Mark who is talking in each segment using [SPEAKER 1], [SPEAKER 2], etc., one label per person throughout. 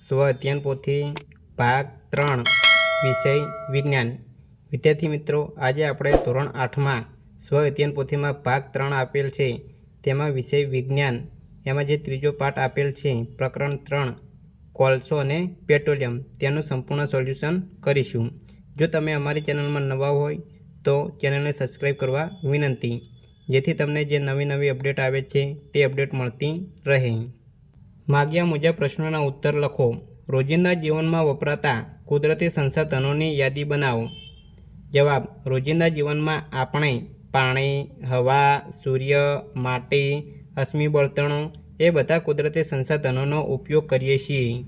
[SPEAKER 1] સ્વ અધ્યયન પોથી ભાગ 3 વિષય વિજ્ઞાન। વિદ્યાર્થી મિત્રો, આજે આપણે ધોરણ 8માં સ્વ અધ્યયન પોથીમાં ભાગ 3 આપેલ છે, તેમાં વિષય વિજ્ઞાન એમાં જે ત્રીજો પાઠ આપેલ છે પ્રકરણ 3 કોલસો અને પેટ્રોલિયમ, તેનું સંપૂર્ણ સોલ્યુશન કરીશું। જો તમે અમારી ચેનલમાં નવા હોય તો ચેનલને સબસ્ક્રાઈબ કરવા વિનંતી, જેથી તમને જે નવી અપડેટ આવે છે તે અપડેટ મળતી રહે। માગ્યા મુજબ પ્રશ્નોના ઉત્તર લખો। રોજિંદા જીવનમાં વપરાતા કુદરતી સંસાધનોની યાદી બનાવો। જવાબ: રોજિંદા જીવનમાં આપણે પાણી, હવા, સૂર્ય, માટી, અશ્મિ બળતણો એ બધા કુદરતી સંસાધનોનો ઉપયોગ કરીએ છીએ।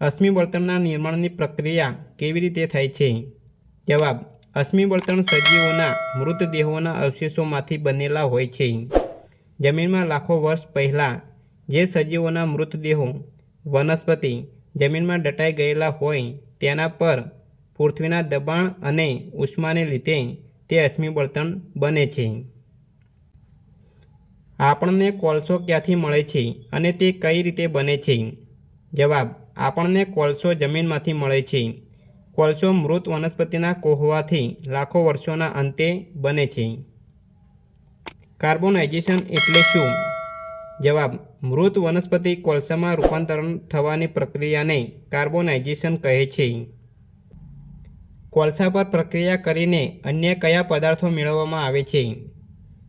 [SPEAKER 1] અશ્મિ બળતણના નિર્માણની પ્રક્રિયા કેવી રીતે થાય છે? જવાબ: અશ્મિ બળતણ સજીવોના મૃતદેહોના અવશેષોમાંથી બનેલા હોય છે। જમીનમાં લાખો વર્ષ પહેલાં જે સજીવોના મૃતદેહો વનસ્પતિ જમીનમાં દટાઈ ગયેલા હોય તેના પર પૃથ્વીના દબાણ અને ઉષ્માને લીધે તે અશ્મિ બળતણ બને છે। આપણને કોલસો ક્યાંથી મળે છે અને તે કઈ રીતે બને છે? જવાબ: આપણને કોલસો જમીનમાંથી મળે છે। કોલસો મૃત વનસ્પતિના કોહવાથી લાખો વર્ષોના અંતે બને છે। કાર્બોનાઇઝેશન એટલે શું? જવાબ: મૃત વનસ્પતિ કોલસામાં રૂપાંતરણ થવાની પ્રક્રિયાને કાર્બોનાઇઝેશન કહે છે। કોલસા પર પ્રક્રિયા કરીને અન્ય કયા પદાર્થો મેળવવામાં આવે છે?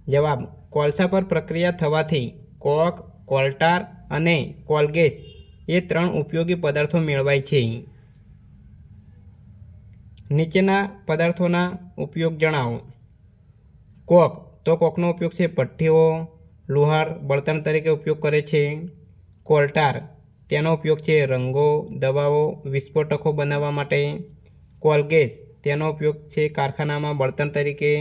[SPEAKER 1] જવાબ: કોલસા પર પ્રક્રિયા થવાથી કોક, કોલટાર અને કોલગેસ એ 3 ઉપયોગી પદાર્થો મેળવાય છે। નીચેના પદાર્થોના ઉપયોગ જણાવો। કોક, તો કોકનો ઉપયોગ છે ભઠ્ઠીઓ, લુહાર બળતણ તરીકે ઉપયોગ કરે છે। કોલટાર, તેનો ઉપયોગ છે રંગો, દવાઓ, વિસ્ફોટકો બનાવવા માટે। કોલગેસ, તેનો ઉપયોગ છે કારખાનામાં બળતણ તરીકે।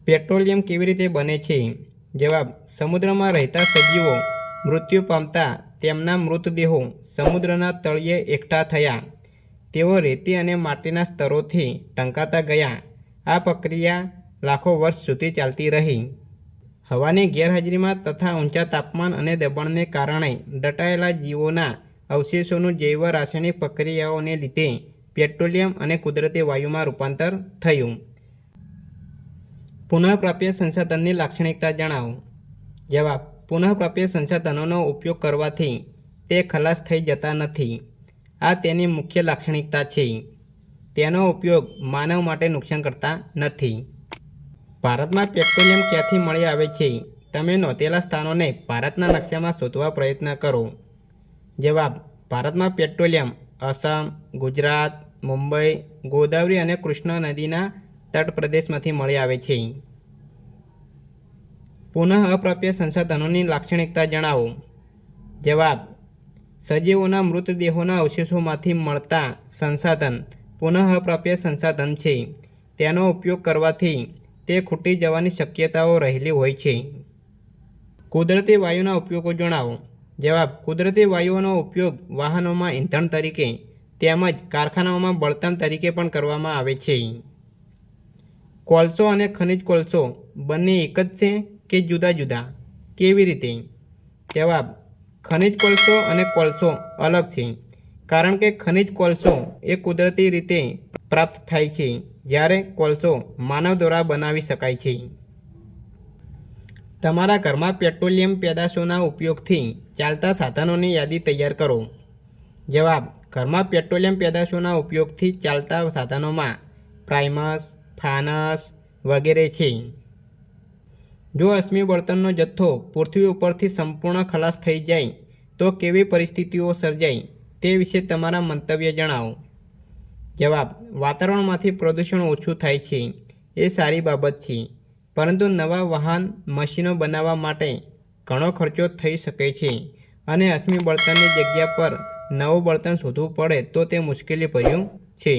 [SPEAKER 1] પેટ્રોલિયમ કેવી રીતે બને છે? જવાબ: સમુદ્રમાં રહેતા સજીવો મૃત્યુ પામતા તેમના મૃતદેહો સમુદ્રના તળિયે એકઠા થયા, તેઓ રેતી અને માટીના સ્તરોથી ઢંકાતા ગયા। આ પ્રક્રિયા લાખો વર્ષ સુધી ચાલતી રહી। હવાની ગેરહાજરીમાં તથા ઊંચા તાપમાન અને દબાણને કારણે દટાયેલા જીવોના અવશેષોનું જૈવ રાસાયણિક પ્રક્રિયાઓને લીધે પેટ્રોલિયમ અને કુદરતી વાયુમાં રૂપાંતર થયું। પુનઃપ્રાપ્ય સંસાધનની લાક્ષણિકતા જણાવો। જવાબ: પુનઃપ્રાપ્ય સંસાધનોનો ઉપયોગ કરવાથી તે ખલાસ થઈ જતા નથી। આ તેની મુખ્ય લાક્ષણિકતા છે। તેનો ઉપયોગ માનવ માટે નુકસાન કરતા નથી। ભારતમાં પેટ્રોલિયમ ક્યાંથી મળી આવે છે? તમે નોંધેલા સ્થાનોને ભારતના નકશામાં શોધવા પ્રયત્ન કરો। જવાબ: ભારતમાં પેટ્રોલિયમ આસામ, ગુજરાત, મુંબઈ, ગોદાવરી અને કૃષ્ણ નદીના તટ પ્રદેશમાંથી મળી આવે છે। પુનઃ અપ્રાપ્ય સંસાધનોની લાક્ષણિકતા જણાવો। જવાબ: સજીવોના મૃતદેહોના અવશેષોમાંથી મળતા સંસાધન પુનઃ અપ્રાપ્ય સંસાધન છે। તેનો ઉપયોગ કરવાથી તે ખૂટી જવાની શક્યતાઓ રહેલી હોય છે। કુદરતી વાયુના ઉપયોગો જણાવો। જવાબ: કુદરતી વાયુઓનો ઉપયોગ વાહનોમાં ઈંધણ તરીકે તેમજ કારખાનાઓમાં બળતણ તરીકે પણ કરવામાં આવે છે। કોલસો અને ખનિજ કોલસો બંને એક જ છે કે જુદા જુદા? કેવી રીતે? જવાબ: ખનિજ કોલસો અને કોલસો અલગ છે, કારણ કે ખનિજ કોલસો એ કુદરતી રીતે પ્રાપ્ત થાય છે, જ્યારે કોલસો માનવ દ્વારા બનાવી શકાય છે। તમારા ઘરમાં પેટ્રોલિયમ પેદાશોના ઉપયોગથી ચાલતા સાધનોની યાદી તૈયાર કરો। જવાબ: ઘરમાં પેટ્રોલિયમ પેદાશોના ઉપયોગથી ચાલતા સાધનોમાં પ્રાઇમસ, ફાનસ વગેરે છે। જો અશ્મિ બળતણનો જથ્થો પૃથ્વી ઉપરથી સંપૂર્ણ ખલાસ થઈ જાય તો કેવી પરિસ્થિતિઓ સર્જાય તે વિશે તમારા મંતવ્ય જણાવો। જવાબ: વાતાવરણમાંથી પ્રદૂષણ ઓછું થાય છે, એ સારી બાબત છે, પરંતુ નવા વાહન મશીનો બનાવવા માટે ઘણો ખર્ચો થઈ શકે છે અને અશ્મિ બળતણની જગ્યા પર નવું બળતણ શોધવું પડે તો તે મુશ્કેલીભર્યું છે।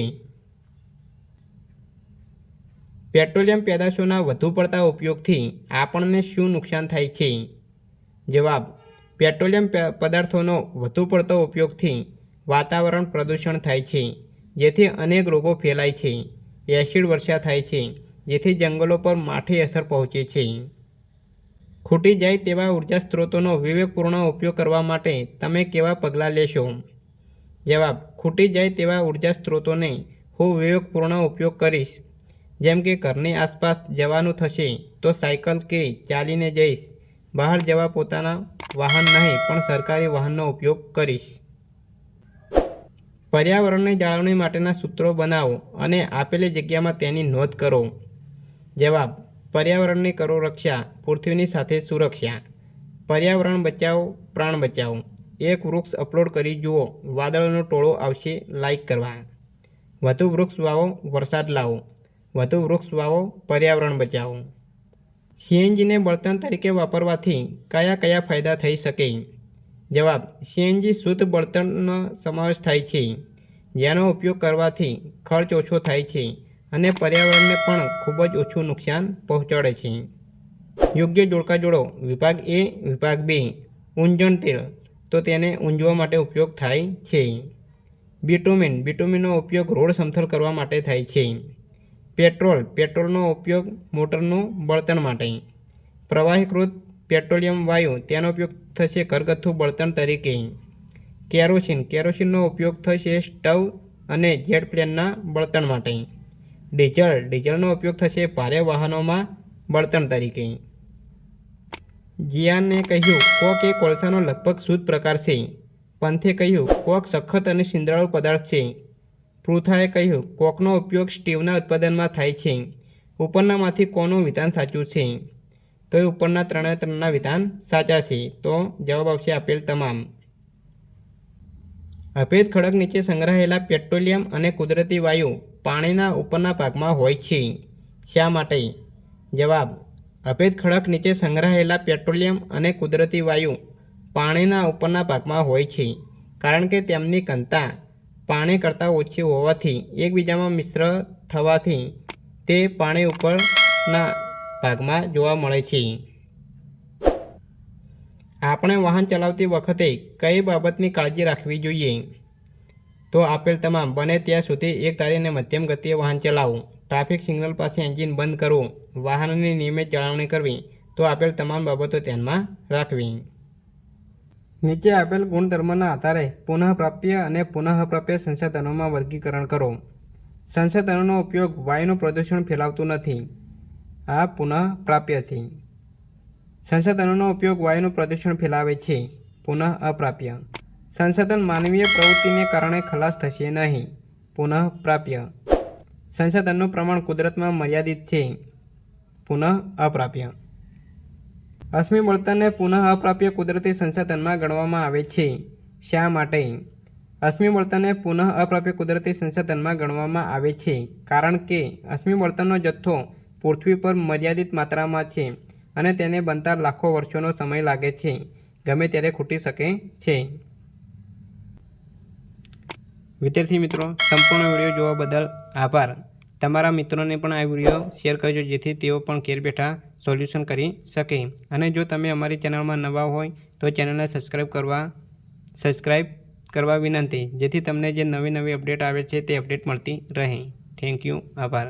[SPEAKER 1] પેટ્રોલિયમ પેદાશોના વધુ પડતા ઉપયોગથી આપણને શું નુકસાન થાય છે? જવાબ: પેટ્રોલિયમ પદાર્થોનો વધુ પડતો ઉપયોગથી વાતાવરણ પ્રદૂષણ થાય છે, જેથી અનેક રોગો ફેલાય છે। એસિડ વર્ષા થાય છે, જેથી જંગલો પર માઠી અસર પહોંચે છે। ખૂટી જાય તેવા ઉર્જા સ્ત્રોતોનો વિવેકપૂર્ણ ઉપયોગ કરવા માટે તમે કેવા પગલાં લેશો? જવાબ: ખૂટી જાય તેવા ઉર્જા સ્ત્રોતોને હું વિવેકપૂર્ણ ઉપયોગ કરીશ. જેમ કે ઘરની આસપાસ જવાનું થશે તો સાયકલ કે ચાલીને જઈશ. બહાર જવા પોતાના વાહન નહીં પણ સરકારી વાહનનો ઉપયોગ કરીશ. પર્યાવરણની જાળવણી માટેના સૂત્રો બનાવો અને આપેલી જગ્યામાં તેની નોંધ કરો. જવાબ: પર્યાવરણની કરો રક્ષા, પૃથ્વીની સાથે સુરક્ષા. પર્યાવરણ બચાવો, પ્રાણ બચાવો. એક વૃક્ષ અપલોડ કરી જુઓ, વાદળનો ટોળો આવશે લાઈક કરવા. વધુ વૃક્ષ વાવો, વરસાદ લાવો. વધુ વૃક્ષ વાવો, પર્યાવરણ બચાવો. સીએનજીને બળતણ તરીકે વાપરવાથી કયા કયા ફાયદા થઈ શકે? જવાબ: સીએનજી શુદ્ધ બળતણનો સમાવેશ થાય છે, જેનો ઉપયોગ કરવાથી ખર્ચ ઓછો થાય છે અને પર્યાવરણને પણ ખૂબ જ ઓછું નુકસાન પહોંચાડે છે. યોગ્ય જોડકા જોડો. વિભાગ એ, વિભાગ 2. ઊંજણ તેલ તો તેને ઊંજવા માટે ઉપયોગ થાય છે. બિટુમિનનો ઉપયોગ રોડ સમથલ કરવા માટે થાય છે. પેટ્રોલનો ઉપયોગ મોટરનું બળતણ માટે. પ્રવાહીકૃત પેટ્રોલિયમ વાયુ, તેનો ઉપયોગ થશે ઘરગથ્થુ બળતણ તરીકે. કેરોસીનનો ઉપયોગ થશે સ્ટવ અને જેટ પ્લેનના બળતણ માટે. ડીઝલનો ઉપયોગ થશે ભારે વાહનોમાં બળતણ તરીકે. જિયાને કહ્યું કોક એ કોલસાનો લગભગ શુદ્ધ પ્રકાર છે. પંથે કહ્યું કોક સખત અને સિંદરાળુ પદાર્થ છે. પૃથાએ કહ્યું કોકનો ઉપયોગ સ્ટીવના ઉત્પાદનમાં થાય છે. ઉપરનામાંથી કોનું વિધાન સાચું છે? તો એ ઉપરના ત્રણના વિધાન સાચા છે. તો જવાબ આવશે આપેલ તમામ. અભેદ ખડક નીચે સંગ્રહાયેલા પેટ્રોલિયમ અને કુદરતી વાયુ પાણીના ઉપરના ભાગમાં હોય છે. શા માટે? જવાબ: અભેદ ખડક નીચે સંગ્રહાયેલા પેટ્રોલિયમ અને કુદરતી વાયુ પાણીના ઉપરના ભાગમાં હોય છે, કારણ કે તેમની ઘનતા પાણી કરતાં ઓછી હોવાથી એકબીજામાં મિશ્ર થવાથી તે પાણી ઉપરના ભાગમાં જોવા મળે છે. આપણે વાહન ચલાવતી વખતે કઈ બાબતની કાળજી રાખવી જોઈએ? તો આપેલ તમામ. બને ત્યાં સુધી એક ધારી અને મધ્યમ ગતિએ વાહન ચલાવવું. ટ્રાફિક સિગ્નલ પાસે એન્જિન બંધ કરવું. વાહનની નિયમિત જાળવણી કરવી. તો આપેલ તમામ બાબતો ધ્યાનમાં રાખવી. નીચે આપેલ ગુણધર્મના આધારે પુનઃપ્રાપ્ય અને પુનઃપ્રાપ્ય સંસાધનોમાં વર્ગીકરણ કરો. સંસાધનોનો ઉપયોગ વાયુનું પ્રદૂષણ ફેલાવતું નથી. આ પુનઃપ્રાપ્ય છે. સંસાધનોનો ઉપયોગ વાયુનું પ્રદૂષણ ફેલાવે છે. પુનઃઅપ્રાપ્ય. સંસાધન માનવીય પ્રવૃત્તિને કારણે ખલાસ થશે નહીં. પુનઃપ્રાપ્ય. સંસાધનનું પ્રમાણ કુદરતમાં મર્યાદિત છે. પુનઃઅપ્રાપ્ય. અશ્મિ બળતણને પુનઃઅપ્રાપ્ય કુદરતી સંસાધનમાં ગણવામાં આવે છે. શા માટે? અશ્મિ બળતણને પુનઃઅપ્રાપ્ય કુદરતી સંસાધનમાં ગણવામાં આવે છે કારણ કે અશ્મિ બળતણનો જથ્થો પૃથ્વી પર મર્યાદિત માત્રામાં છે અને તેને બનતા લાખો વર્ષોનો સમય લાગે છે. ગમે ત્યારે ખૂટી શકે છે. વિદ્યાર્થી મિત્રો, સંપૂર્ણ વિડીયો જોવા બદલ આભાર. તમારા મિત્રોને પણ આ વિડીયો શેર કરજો, જેથી તેઓ પણ ઘેર બેઠા સોલ્યુશન કરી શકે. અને જો તમે અમારી ચેનલમાં નવા હોય તો ચેનલને સબસ્ક્રાઈબ કરવા વિનંતી, જેથી તમને જે નવી અપડેટ આવે છે તે અપડેટ મળતી રહે. Thank you. આભાર.